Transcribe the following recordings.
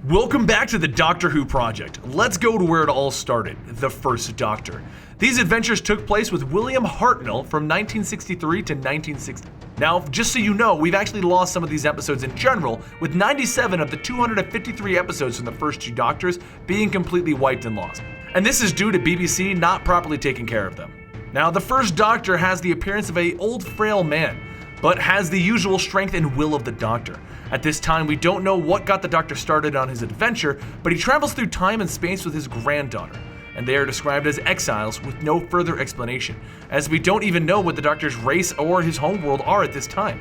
Welcome back to the Doctor Who project. Let's go to where it all started, the first Doctor. These adventures took place with William Hartnell from 1963 to 1960. Now, just so you know, we've actually lost some of these episodes in general, with 97 of the 253 episodes from the first two Doctors being completely wiped and lost. And this is due to BBC not properly taking care of them. Now, the first Doctor has the appearance of an old frail man, but has the usual strength and will of the Doctor. At this time, we don't know what got the Doctor started on his adventure, but he travels through time and space with his granddaughter, and they are described as exiles with no further explanation, as we don't even know what the Doctor's race or his homeworld are at this time.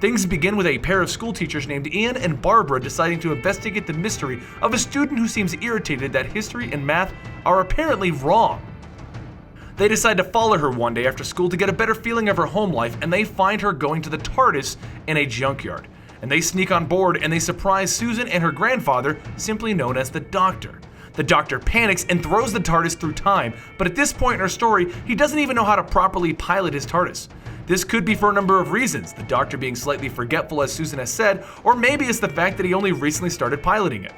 Things begin with a pair of school teachers named Ian and Barbara deciding to investigate the mystery of a student who seems irritated that history and math are apparently wrong. They decide to follow her one day after school to get a better feeling of her home life, and they find her going to the TARDIS in a junkyard. And they sneak on board and they surprise Susan and her grandfather, simply known as the Doctor. The Doctor panics and throws the TARDIS through time, but at this point in her story, he doesn't even know how to properly pilot his TARDIS. This could be for a number of reasons, the Doctor being slightly forgetful as Susan has said, or maybe it's the fact that he only recently started piloting it.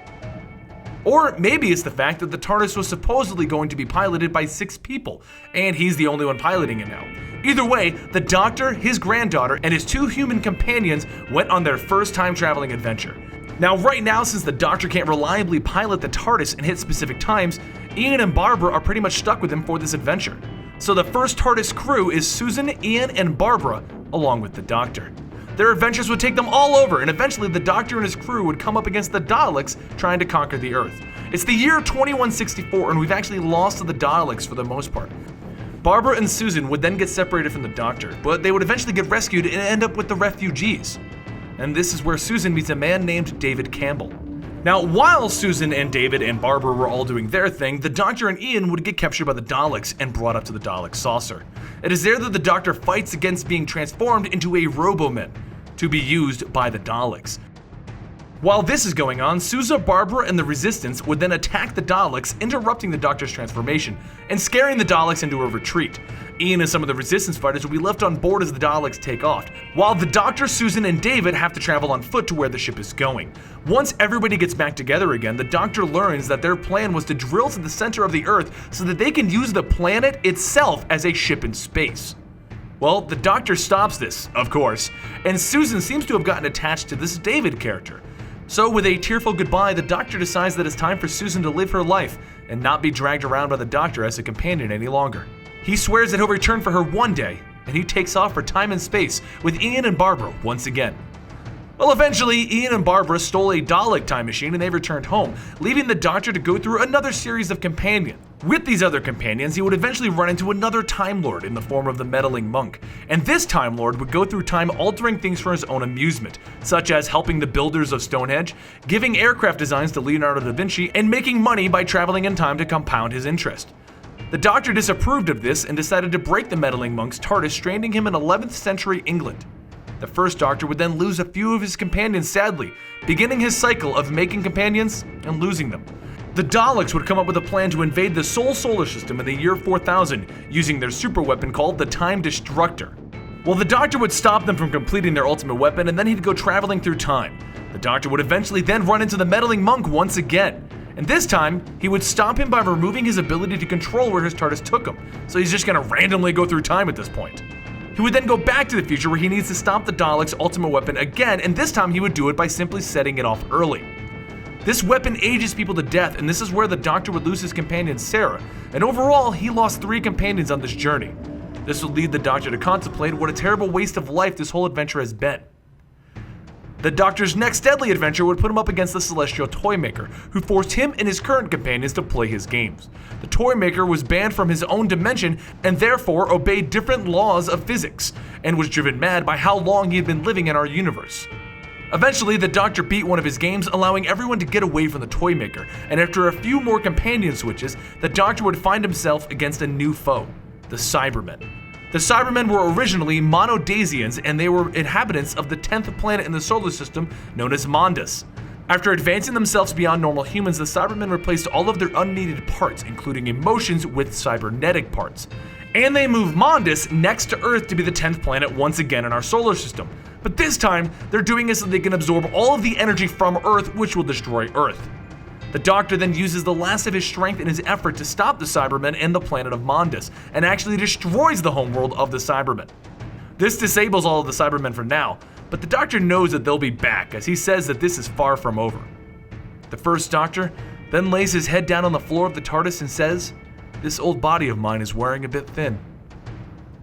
Or maybe it's the fact that the TARDIS was supposedly going to be piloted by 6 people, and he's the only one piloting it now. Either way, the Doctor, his granddaughter, and his 2 human companions went on their first time-traveling adventure. Now, right now, since the Doctor can't reliably pilot the TARDIS and hit specific times, Ian and Barbara are pretty much stuck with him for this adventure. So the first TARDIS crew is Susan, Ian, and Barbara, along with the Doctor. Their adventures would take them all over, and eventually the Doctor and his crew would come up against the Daleks trying to conquer the Earth. It's the year 2164, and we've actually lost to the Daleks for the most part. Barbara and Susan would then get separated from the Doctor, but they would eventually get rescued and end up with the refugees. And this is where Susan meets a man named David Campbell. Now, while Susan and David and Barbara were all doing their thing, the Doctor and Ian would get captured by the Daleks and brought up to the Dalek saucer. It is there that the Doctor fights against being transformed into a Roboman, to be used by the Daleks. While this is going on, Sousa, Barbara, and the Resistance would then attack the Daleks, interrupting the Doctor's transformation and scaring the Daleks into a retreat. Ian and some of the Resistance fighters will be left on board as the Daleks take off, while the Doctor, Susan, and David have to travel on foot to where the ship is going. Once everybody gets back together again, the Doctor learns that their plan was to drill to the center of the Earth so that they can use the planet itself as a ship in space. Well, the Doctor stops this, of course, and Susan seems to have gotten attached to this David character. So with a tearful goodbye, the Doctor decides that it's time for Susan to live her life and not be dragged around by the Doctor as a companion any longer. He swears that he'll return for her one day, and he takes off for time and space with Ian and Barbara once again. Well, eventually, Ian and Barbara stole a Dalek time machine and they returned home, leaving the Doctor to go through another series of companions. With these other companions, he would eventually run into another Time Lord in the form of the meddling monk, and this Time Lord would go through time altering things for his own amusement, such as helping the builders of Stonehenge, giving aircraft designs to Leonardo da Vinci, and making money by traveling in time to compound his interest. The Doctor disapproved of this and decided to break the meddling monk's TARDIS, stranding him in 11th century England. The first Doctor would then lose a few of his companions sadly, beginning his cycle of making companions and losing them. The Daleks would come up with a plan to invade the Sol solar system in the year 4000, using their super weapon called the Time Destructor. Well, the Doctor would stop them from completing their ultimate weapon, and then he'd go traveling through time. The Doctor would eventually then run into the meddling monk once again, and this time, he would stop him by removing his ability to control where his TARDIS took him, so he's just gonna randomly go through time at this point. He would then go back to the future where he needs to stop the Daleks' ultimate weapon again, and this time he would do it by simply setting it off early. This weapon ages people to death, and this is where the Doctor would lose his companion Sarah, and overall, he lost 3 companions on this journey. This would lead the Doctor to contemplate what a terrible waste of life this whole adventure has been. The Doctor's next deadly adventure would put him up against the Celestial Toymaker, who forced him and his current companions to play his games. The Toymaker was banned from his own dimension and therefore obeyed different laws of physics, and was driven mad by how long he had been living in our universe. Eventually, the Doctor beat one of his games, allowing everyone to get away from the Toymaker, and after a few more companion switches, the Doctor would find himself against a new foe, the Cybermen. The Cybermen were originally Monodasians, and they were inhabitants of the 10th planet in the solar system known as Mondas. After advancing themselves beyond normal humans, the Cybermen replaced all of their unneeded parts, including emotions, with cybernetic parts. And they moved Mondas next to Earth to be the 10th planet once again in our solar system. But this time, they're doing it so they can absorb all of the energy from Earth, which will destroy Earth. The Doctor then uses the last of his strength in his effort to stop the Cybermen and the planet of Mondus, and actually destroys the homeworld of the Cybermen. This disables all of the Cybermen for now, but the Doctor knows that they'll be back, as he says that this is far from over. The First Doctor then lays his head down on the floor of the TARDIS and says, "This old body of mine is wearing a bit thin."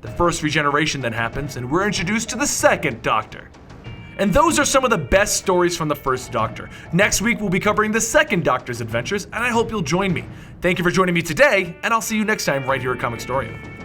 The first regeneration then happens, and we're introduced to the Second Doctor. And those are some of the best stories from the First Doctor. Next week, we'll be covering the Second Doctor's adventures, and I hope you'll join me. Thank you for joining me today, and I'll see you next time right here at Comicstorian.